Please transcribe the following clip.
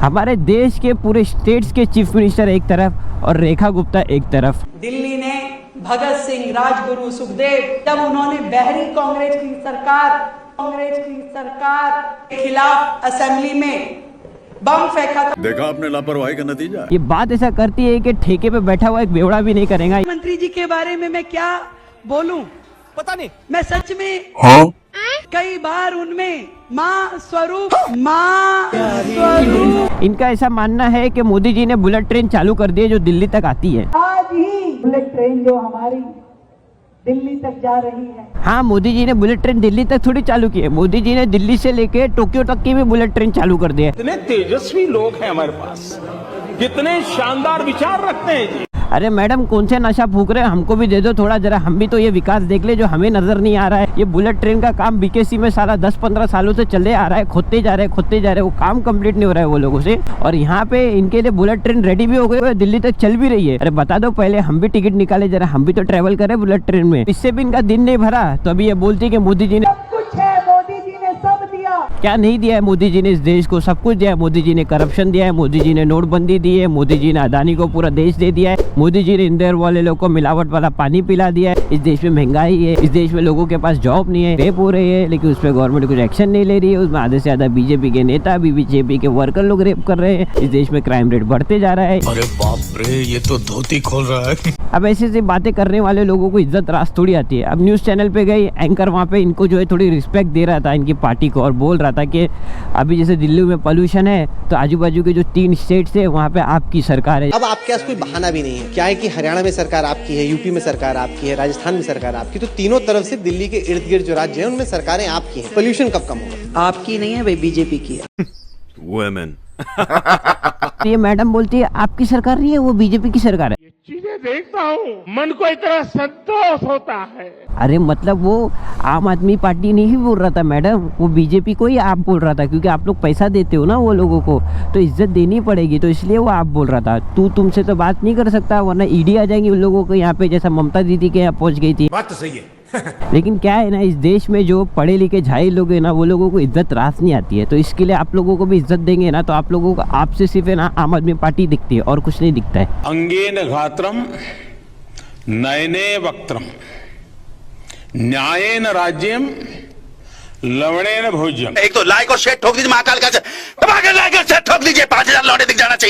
हमारे देश के पूरे स्टेट्स के चीफ मिनिस्टर एक तरफ और रेखा गुप्ता एक तरफ। दिल्ली ने भगत सिंह, राजगुरु, सुखदेव, जब उन्होंने बहरी कांग्रेस की सरकार के खिलाफ असेंबली में बम फेंका था। देखा आपने लापरवाही का नतीजा। ये बात ऐसा करती है कि ठेके पे बैठा हुआ एक बेवड़ा भी नहीं करेगा। मंत्री जी के बारे में मैं क्या बोलूं, पता नहीं। मैं सच में कई बार उनमें माँ स्वरूप इनका ऐसा मानना है कि मोदी जी ने बुलेट ट्रेन चालू कर दी है जो दिल्ली तक आती है। आज ही बुलेट ट्रेन जो हमारी दिल्ली तक जा रही है। हाँ, मोदी जी ने बुलेट ट्रेन दिल्ली तक थोड़ी चालू की है, मोदी जी ने दिल्ली से लेके टोक्यो तक की भी बुलेट ट्रेन चालू कर दी है। कितने तेजस्वी लोग हैं हमारे पास, कितने शानदार विचार रखते हैं जी। अरे मैडम, कौन से नशा फूक रहे हैं, हमको भी दे दो थोड़ा, जरा हम भी तो ये विकास देख ले जो हमें नजर नहीं आ रहा है। ये बुलेट ट्रेन का काम बीकेसी में सारा 10-15 सालों से चले आ रहा है, खोदते जा रहे हैं, वो काम कंप्लीट नहीं हो रहा है वो लोगों से। और यहाँ पे इनके लिए बुलेट ट्रेन रेडी भी हो गई, दिल्ली तक चल भी रही है। अरे बता दो पहले, हम भी टिकट निकाले, जरा हम भी तो ट्रेवल करें बुलेट ट्रेन में। इससे भी इनका दिन नहीं भरा तो अभी ये बोलती है कि मोदी जी ने कुछ है, मोदी जी ने सब दिया। क्या नहीं दिया है मोदी जी ने इस देश को? सब कुछ दिया है। मोदी जी ने करप्शन दिया है, मोदी जी ने नोटबंदी दी है, मोदी जी ने अदानी को पूरा देश दे दिया है, मोदी जी ने इंदौर वाले लोग को मिलावट वाला पानी पिला दिया है। इस देश में महंगाई है, इस देश में लोगों के पास जॉब नहीं है, रेप हो रही है, लेकिन उस पर गवर्नमेंट कुछ एक्शन नहीं ले रही है। उसमें आधे से ज्यादा बीजेपी के नेता भी बीजेपी के वर्कर लोग रेप कर रहे हैं। इस देश में क्राइम रेट बढ़ते जा रहा है। अरे बाप रे, ये तो धोती खोल रहा है। अब ऐसे ऐसी बातें करने वाले लोगों को इज्जत रास थोड़ी आती है। अब न्यूज चैनल पे गई, एंकर वहाँ पे इनको जो है थोड़ी रिस्पेक्ट दे रहा था इनकी पार्टी को, और बोल रहा था कि अभी जैसे दिल्ली में पोल्यूशन है तो आजू बाजू के जो 3 स्टेट्स है वहाँ पे आपकी सरकार है। अब आपके पास कोई बहाना भी नहीं है। क्या है कि हरियाणा में सरकार आपकी है, यूपी में सरकार आपकी है, राजस्थान में सरकार आपकी, तो तीनों तरफ से दिल्ली के इर्द गिर्द जो राज्य है उनमें सरकारें आपकी हैं। पोल्यूशन कब कम होगा? आपकी नहीं है भाई, बीजेपी की है। वुमेन ये मैडम बोलती है आपकी सरकार नहीं है, वो बीजेपी की सरकार है। चीजें देखता हूँ, मन को इतना संतोष होता है। अरे मतलब वो आम आदमी पार्टी नहीं बोल रहा था मैडम, वो बीजेपी को ही आप बोल रहा था, क्योंकि आप लोग पैसा देते हो ना वो लोगों को, तो इज्जत देनी पड़ेगी, तो इसलिए वो आप बोल रहा था। तुमसे तो बात नहीं कर सकता, वरना ईडी आ जाएंगी उन लोगों को यहाँ पे, जैसा ममता दीदी के यहाँ पहुंच गई थी। बात तो सही है। लेकिन क्या है ना, इस देश में जो पढ़े लिखे झाई लोग हैं ना, वो लोगों को इज्जत रास नहीं आती है। तो इसके लिए आप लोगों को भी इज्जत देंगे ना, तो आप लोगों को आपसे सिर्फ है ना आम आदमी पार्टी दिखती है और कुछ नहीं दिखता है। अंगेन घात्रम नयने वक्त्रम न्यायेन राज्यम लवणेन भोज्यम। एक तो लाइक और शेयर ठोक दीजिए, महाकाल का लाइक और शेयर ठोक दीजिए, 5000 लौटे दिख जाना चाहिए।